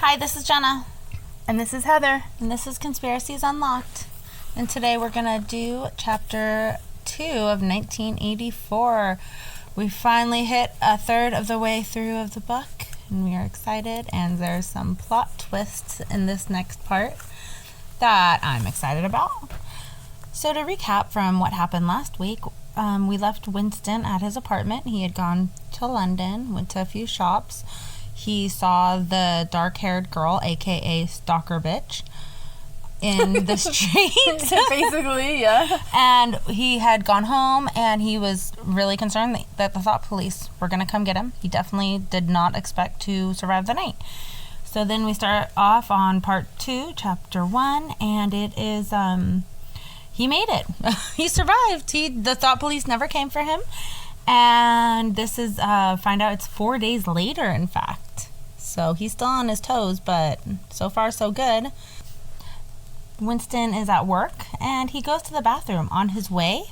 Hi, this is Jenna. And this is Heather. And this is Conspiracies Unlocked. And today we're going to do Chapter 2 of 1984. We finally hit a third of the way through of the book, and we are excited. And there's some plot twists in this next part that I'm excited about. So to recap from what happened last week, we left Winston at his apartment. He had gone to London, went to a few shops. He saw the dark-haired girl, a.k.a. Stalker Bitch, in the street. Basically, yeah. And he had gone home, and he was really concerned that the thought police were going to come get him. He definitely did not expect to survive the night. So then we start off on Part 2, Chapter 1, and it is, he made it. He survived. The thought police never came for him. And this is, find out it's 4 days later, in fact. So he's still on his toes, but so far so good. Winston is at work, and he goes to the bathroom. On his way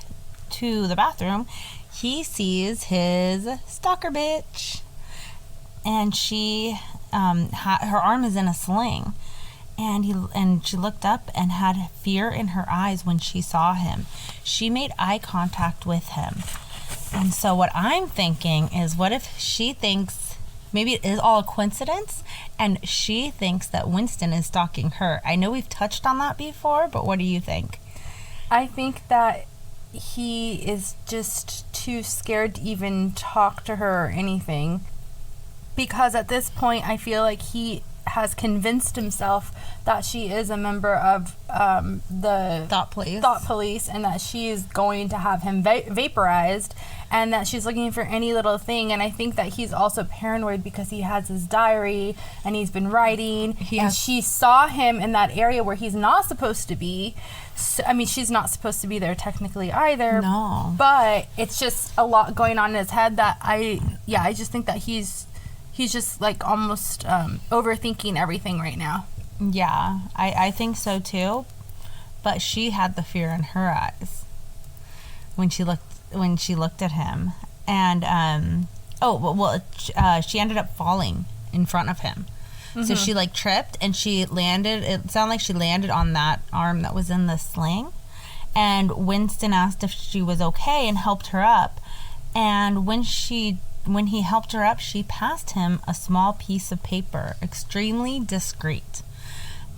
to the bathroom, he sees his stalker bitch. And she, her arm is in a sling. And she looked up and had fear in her eyes when she saw him. She made eye contact with him. And so what I'm thinking is, what if she thinks, maybe it is all a coincidence, and she thinks that Winston is stalking her. I know we've touched on that before, but what do you think? I think that he is just too scared to even talk to her or anything. Because at this point, I feel like he has convinced himself that she is a member of the Thought Police, and that she is going to have him vaporized, and that she's looking for any little thing. And I think that he's also paranoid because he has his diary and he's been writing, and she saw him in that area where he's not supposed to be. So, I mean, she's not supposed to be there technically either. No. But it's just a lot going on in his head that I just think that he's just like almost overthinking everything right now. Yeah, I think so too. But she had the fear in her eyes when she looked at him, and she ended up falling in front of him. Mm-hmm. So she like tripped and she landed. It sounded like she landed on that arm that was in the sling. And Winston asked if she was okay and helped her up. And when he helped her up, she passed him a small piece of paper, extremely discreet.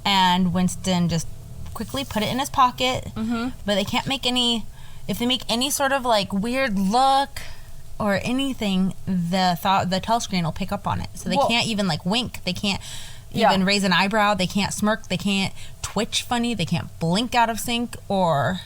And Winston just quickly put it in his pocket. Mm-hmm. But they can't make if they make any sort of like weird look or anything, the telescreen will pick up on it. So they can't even like wink. They can't even raise an eyebrow. They can't smirk. They can't twitch funny. They can't blink out of sync, or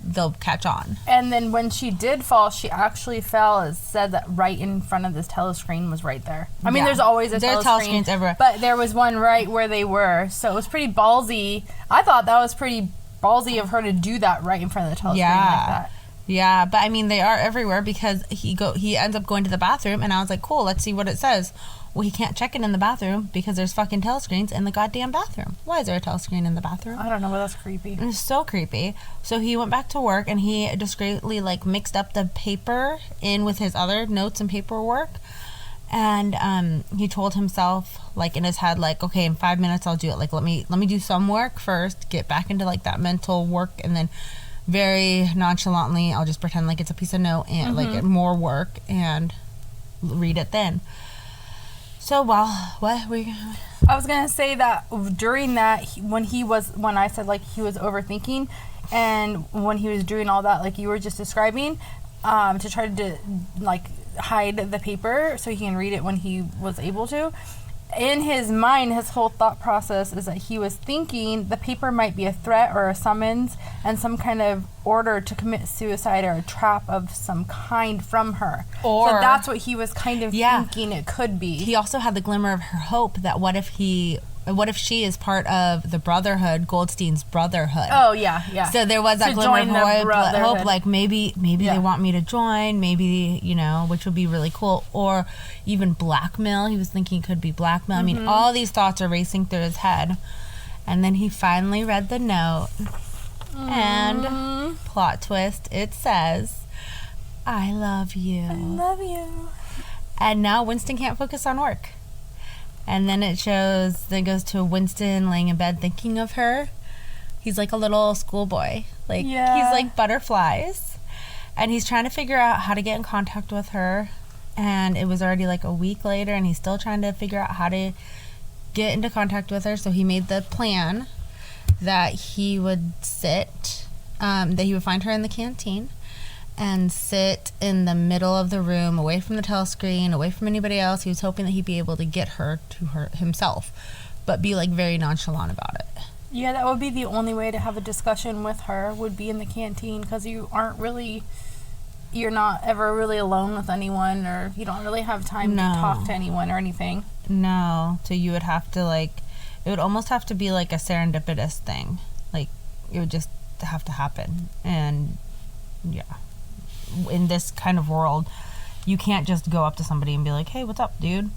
they'll catch on. And then when she did fall, she actually fell, as said that right in front of this telescreen was right there. I mean, there's always telescreen, everywhere, but there was one right where they were, so it was pretty ballsy. I thought that was pretty ballsy of her to do that right in front of the telescreen like that. Yeah, but I mean, they are everywhere because he ends up going to the bathroom, and I was like, cool, let's see what it says. Well, he can't check it in the bathroom because there's fucking telescreens in the goddamn bathroom. Why is there a telescreen in the bathroom? I don't know, but that's creepy. It's so creepy. So he went back to work, and he discreetly like mixed up the paper in with his other notes and paperwork. And he told himself, like in his head, like, okay, in 5 minutes I'll do it. Like, let me do some work first, get back into like that mental work, and then very nonchalantly I'll just pretend like it's a piece of note and like more work and read it then. So, I was going to say that during that, when I said, like, he was overthinking, and when he was doing all that, like you were just describing, to try to, like, hide the paper so he can read it when he was able to, in his mind, his whole thought process is that he was thinking the paper might be a threat or a summons and some kind of order to commit suicide or a trap of some kind from her. So that's what he was kind of thinking it could be. He also had the glimmer of her hope that what if she is part of the Brotherhood, Goldstein's Brotherhood. Oh, yeah, yeah. So there was that glimmer of hope, like maybe they want me to join, maybe, which would be really cool. Or even blackmail. He was thinking could be blackmail. I mean, all these thoughts are racing through his head. And then he finally read the note. And plot twist, it says, I love you. I love you. And now Winston can't focus on work. And then it goes to Winston laying in bed thinking of her. He's like a little schoolboy. Like, he's like butterflies. And he's trying to figure out how to get in contact with her. And it was already like a week later, and he's still trying to figure out how to get into contact with her. So he made the plan that he would that he would find her in the canteen and sit in the middle of the room, away from the telescreen, away from anybody else. He was hoping that he'd be able to get her to her himself, but be like very nonchalant about it. Yeah, that would be the only way to have a discussion with her, would be in the canteen, because you're not ever really alone with anyone, or you don't really have time to talk to anyone or anything. No, so you would have to it would almost have to be like a serendipitous thing. Like, it would just have to happen. And yeah, in this kind of world, you can't just go up to somebody and be like, hey, what's up, dude?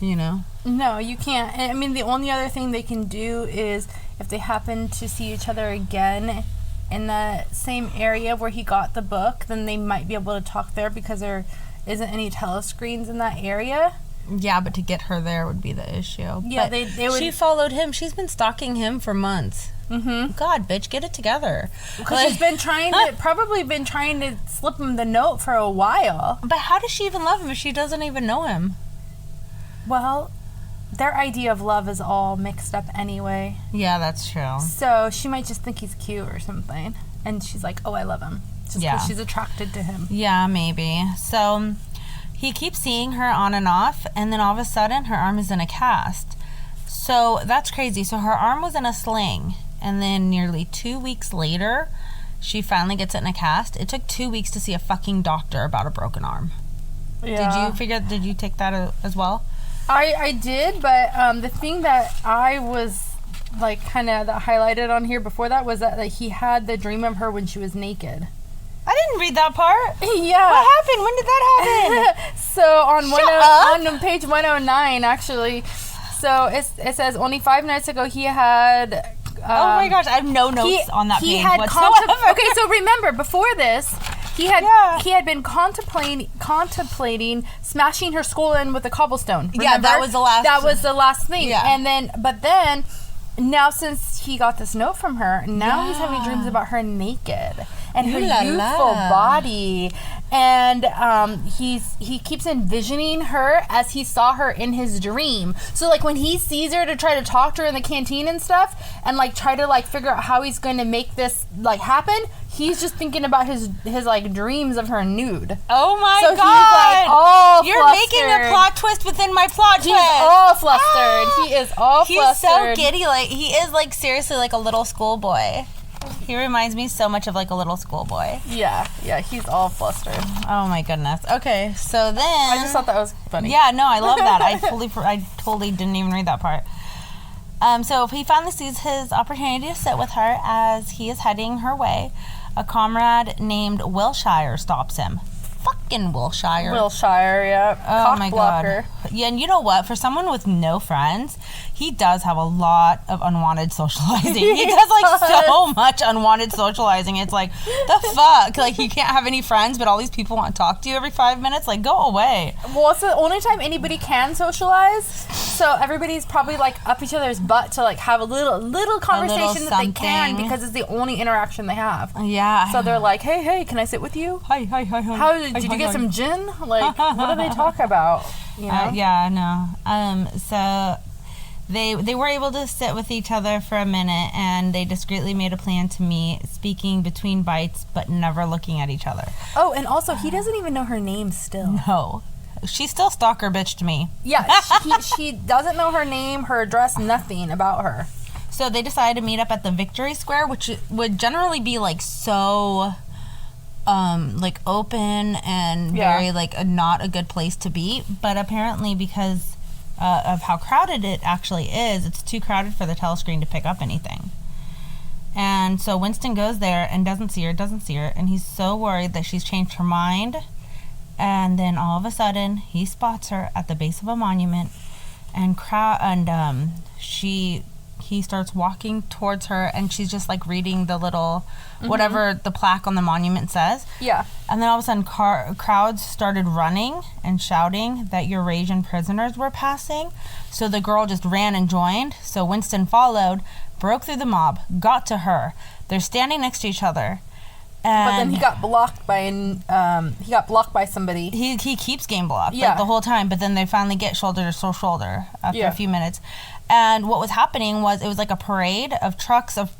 You know? No, you can't. I mean, the only other thing they can do is if they happen to see each other again in the same area where he got the book, then they might be able to talk there, because there isn't any telescreens in that area. Yeah, but to get her there would be the issue. Yeah, they would. She followed him. She's been stalking him for months. Mm-hmm. God, bitch, get it together. Because she's been probably been trying to slip him the note for a while. But how does she even love him if she doesn't even know him? Well, their idea of love is all mixed up anyway. Yeah, that's true. So she might just think he's cute or something. And she's like, oh, I love him. Just because she's attracted to him. Yeah, maybe. So he keeps seeing her on and off, and then all of a sudden her arm is in a cast. So that's crazy. So her arm was in a sling, and then nearly 2 weeks later, she finally gets it in a cast. It took 2 weeks to see a fucking doctor about a broken arm. Yeah. Did you take that as well? I did, but the thing that I was like kind of highlighted on here before that was that he had the dream of her when she was naked. I didn't read that part. Yeah. What happened? When did that happen? So on page 109, actually. So it says only 5 nights ago he had. Oh my gosh, I have no notes on that page whatsoever. Okay, so remember, before this, he had been contemplating smashing her skull in with a cobblestone. Remember? Yeah, that was the last thing. Yeah. And then now, since he got this note from her, now he's having dreams about her naked and her youthful body, and he keeps envisioning her as he saw her in his dream. So like when he sees her to try to talk to her in the canteen and stuff, and like try to like figure out how he's going to make this like happen, he's just thinking about his like dreams of her nude. Oh my god! So he's like all You're flustered. making a plot twist within my plot twist. He's all flustered. He is all He's flustered. so giddy. Like, he is like seriously like a little schoolboy. He reminds me so much of like a little schoolboy. Yeah, he's all flustered. Oh my goodness. Okay, so then I just thought that was funny. Yeah, no, I love that. I totally didn't even read that part. So he finally sees his opportunity to sit with her as he is heading her way. A comrade named Wilshire stops him. Fucking Wilshire. Yeah. Oh my god. Yeah, and you know what? For someone with no friends, he does have a lot of unwanted socializing. He does like so much unwanted socializing. It's like, the fuck? Like, you can't have any friends, but all these people want to talk to you every 5 minutes? Like, go away. Well, it's the only time anybody can socialize. So everybody's probably like up each other's butt to like have a little conversation that they can, because it's the only interaction they have. Yeah. So they're like, hey, can I sit with you? Hi. How did you get some gin? Like, what do they talk about? You know? Yeah, no. So they were able to sit with each other for a minute, and they discreetly made a plan to meet, speaking between bites, but never looking at each other. Oh, and also, he doesn't even know her name still. No. She's still stalker bitch to me. Yeah, she doesn't know her name, her address, nothing about her. So they decided to meet up at the Victory Square, which would generally be like so like open and very like not a good place to be, but apparently because of how crowded it actually is, it's too crowded for the telescreen to pick up anything. And so Winston goes there and doesn't see her, and he's so worried that she's changed her mind. And then all of a sudden he spots her at the base of a monument, and he he starts walking towards her, and she's just like reading the little whatever the plaque on the monument says. Yeah. And then all of a sudden crowds started running and shouting that Eurasian prisoners were passing. So the girl just ran and joined. So Winston followed, broke through the mob, got to her. They're standing next to each other. And but then he got blocked by somebody. He keeps getting blocked yeah. like, the whole time, but then they finally get shoulder to shoulder after a few minutes. And what was happening was it was like a parade of trucks of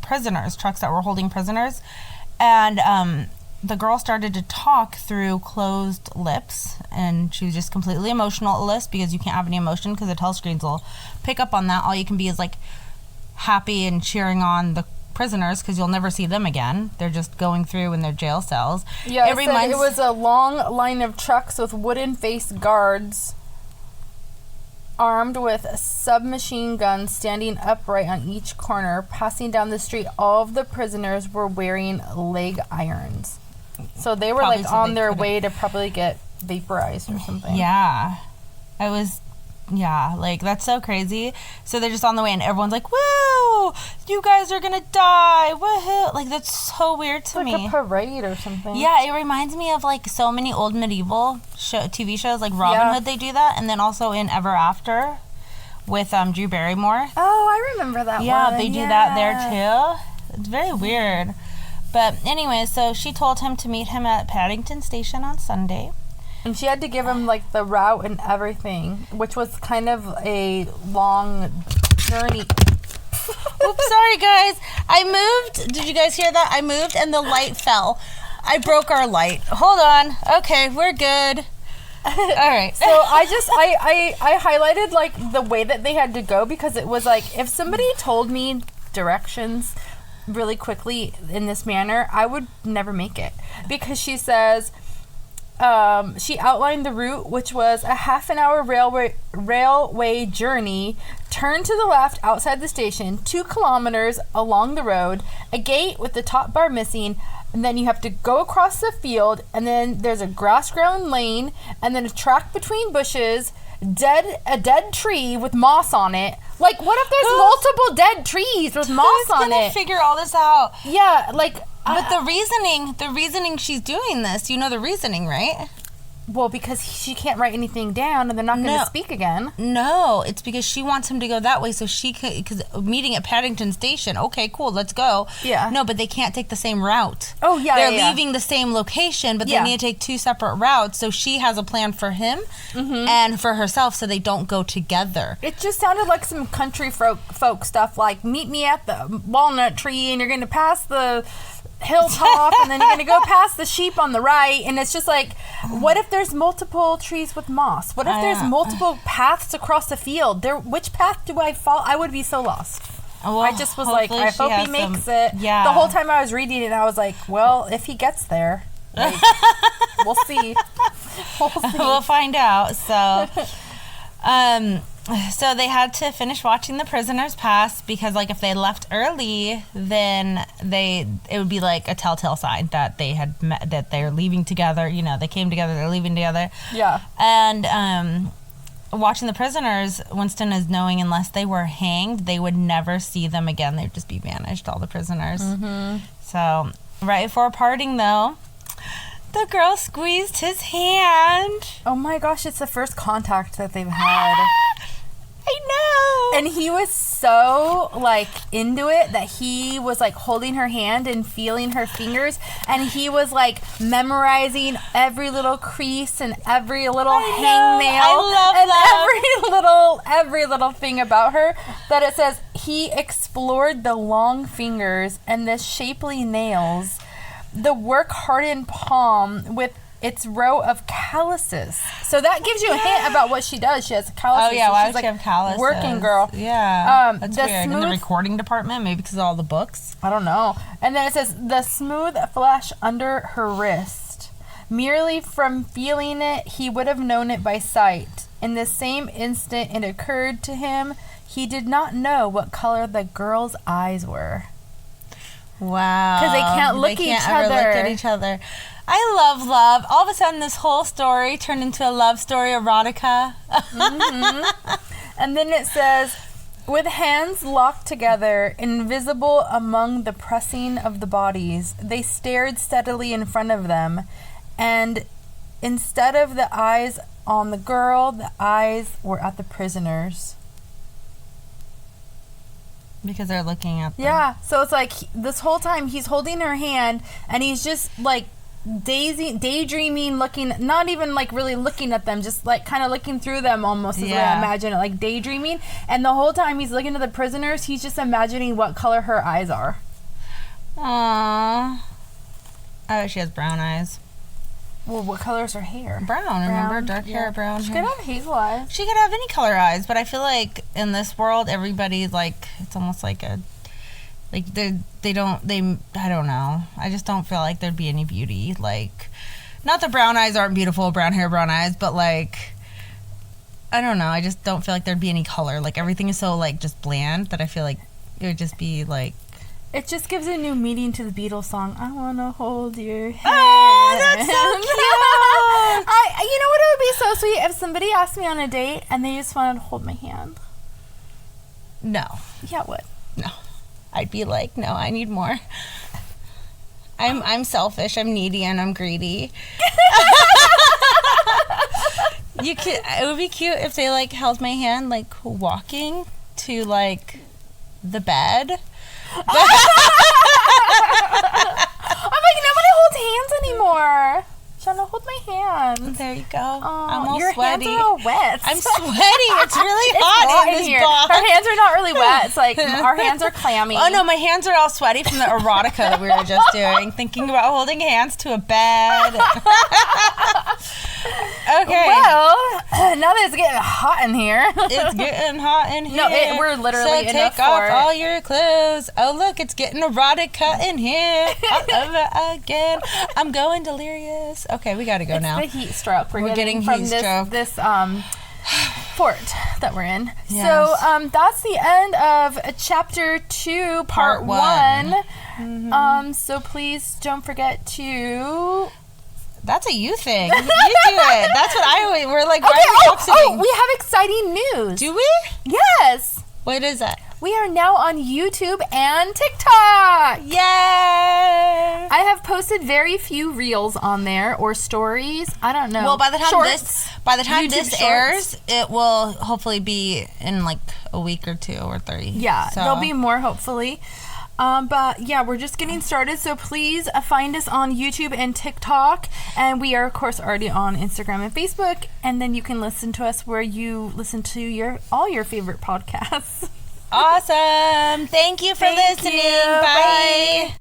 prisoners, trucks that were holding prisoners. And the girl started to talk through closed lips, and she was just completely emotionless because you can't have any emotion because the telescreens will pick up on that. All you can be is like happy and cheering on the prisoners because you'll never see them again. They're just going through in their jail cells. Yeah, it was a long line of trucks with wooden-faced guards armed with submachine guns standing upright on each corner. Passing down the street, all of the prisoners were wearing leg irons. So they were probably like on their way to probably get vaporized or something. Yeah. Like that's so crazy. So they're just on the way and everyone's like, woo, you guys are gonna die, woohoo. Like that's so weird to me. Like a parade or something. Yeah, it reminds me of like so many old medieval TV shows like Robin Hood. They do that. And then also in Ever After with Drew Barrymore. Oh, I remember that one. Yeah, they do that there too. It's very weird. But anyway, so she told him to meet him at Paddington Station on Sunday. And she had to give him, like, the route and everything, which was kind of a long journey. Oops, sorry, guys. I moved. Did you guys hear that? I moved and the light fell. I broke our light. Hold on. Okay, we're good. All right. So I highlighted, like, the way that they had to go because it was, like, if somebody told me directions really quickly in this manner, I would never make it. Because she says... she outlined the route, which was a half-an-hour railway journey. Turn to the left outside the station, 2 kilometers along the road, a gate with the top bar missing, and then you have to go across the field, and then there's a grass-grown lane, and then a track between bushes, a dead tree with moss on it. Like, what if there's multiple dead trees with moss on it? Who's gonna figure all this out? Yeah, like... But the reasoning she's doing this, you know the reasoning, right? Well, because she can't write anything down and they're not going to speak again. No, it's because she wants him to go that way so she could, because meeting at Paddington Station, okay, cool, let's go. Yeah. No, but they can't take the same route. Oh, yeah, They're leaving the same location, but they need to take 2 separate routes, so she has a plan for him and for herself so they don't go together. It just sounded like some country folk stuff, like, meet me at the walnut tree and you're going to pass the... hilltop and then you're going to go past the sheep on the right, and it's just like, what if there's multiple trees with moss? What if there's multiple paths across the field? Which path do I follow? I would be so lost. Well, I just was like, I hope he makes it. Yeah. The whole time I was reading it, I was like, well, if he gets there, like, we'll see. We'll find out. So they had to finish watching the prisoners pass because, like, if they left early, then it would be like a telltale sign that they had met, that they're leaving together. You know, they came together, they're leaving together. Yeah. And watching the prisoners, Winston is knowing unless they were hanged, they would never see them again. They'd just be vanished, all the prisoners. Mm-hmm. So right before parting, though, the girl squeezed his hand. Oh my gosh, it's the first contact that they've had. I know. And he was so, like, into it that he was, like, holding her hand and feeling her fingers. And he was, like, memorizing every little crease and every little hangnail. I love and every little thing about her. That it says, he explored the long fingers and the shapely nails, the work-hardened palm with its row of calluses. So that gives you a hint about what she does. She has calluses. Oh, yeah. So Why she's would she have calluses? Working girl. Yeah. That's weird. In the recording department? Maybe because of all the books? I don't know. And then it says, the smooth flesh under her wrist. Merely from feeling it, he would have known it by sight. In the same instant it occurred to him, he did not know what color the girl's eyes were. Wow. Because they can't look at each other. I love. All of a sudden, this whole story turned into a love story erotica. Mm-hmm. And then it says, With hands locked together, invisible among the pressing of the bodies, they stared steadily in front of them, and instead of the eyes on the girl, the eyes were at the prisoners. Because they're looking at them. Yeah, so it's like this whole time he's holding her hand and he's just like daydreaming, looking, not even like really looking at them, just like kind of looking through them almost is the way I imagine it, like daydreaming. And the whole time he's looking at the prisoners, he's just imagining what color her eyes are. Aww. I bet she has brown eyes. Well, what color is her hair? Brown. Remember? Dark hair, brown She hair. could have hazel eyes. She could have any color eyes, but I feel like in this world, everybody's like, it's almost like a, like I don't know. I just don't feel like there'd be any beauty. Like, not that brown eyes aren't beautiful, brown hair, brown eyes, but like, I don't know. I just don't feel like there'd be any color. Like, everything is so like just bland that I feel like it would just be like. It just gives a new meaning to the Beatles song, I Wanna Hold Your Hand. Oh, that's so cute. You know what? It would be so sweet if somebody asked me on a date and they just wanted to hold my hand. No. Yeah, it would. No. I'd be like, no, I need more. I'm selfish, I'm needy, and I'm greedy. It would be cute if they like held my hand like walking to like the bed. I'm like, nobody holds hands anymore. Trying to hold my hand. There you go. Oh, I'm all your sweaty. hands are all wet. I'm sweaty. It's really It's hot in this here. box. Her hands are not really wet. It's like our hands are clammy. Oh no, my hands are all sweaty from the erotica that we were just doing. Thinking about holding hands to a bed. Okay. Well, now that it's getting hot in here. It's getting hot in here. No, we're literally so in take a off fort. all your clothes. Oh look, it's getting erotica in here. All over again. I'm going delirious. Okay, we gotta go now. It's the heat stroke we're getting from heat this stroke. this fort that we're in. Yes. So that's the end of chapter 2, part 1. Mm-hmm. So please don't forget to. That's a you thing. You do it. That's what I always. We're like. Okay. Oh, We have exciting news. do we? Yes. What is that? We are now on YouTube and TikTok. Yay! I have posted very few reels on there or stories. I don't know. Well, by the time Shorts. this YouTube airs, it will hopefully be in like a week or 2 or 3. Yeah, So. there'll be more hopefully. But yeah, we're just getting started. So please find us on YouTube and TikTok. And we are, of course, already on Instagram and Facebook. And then you can listen to us where you listen to all your favorite podcasts. Awesome. Thank you for listening. You. Bye. Bye.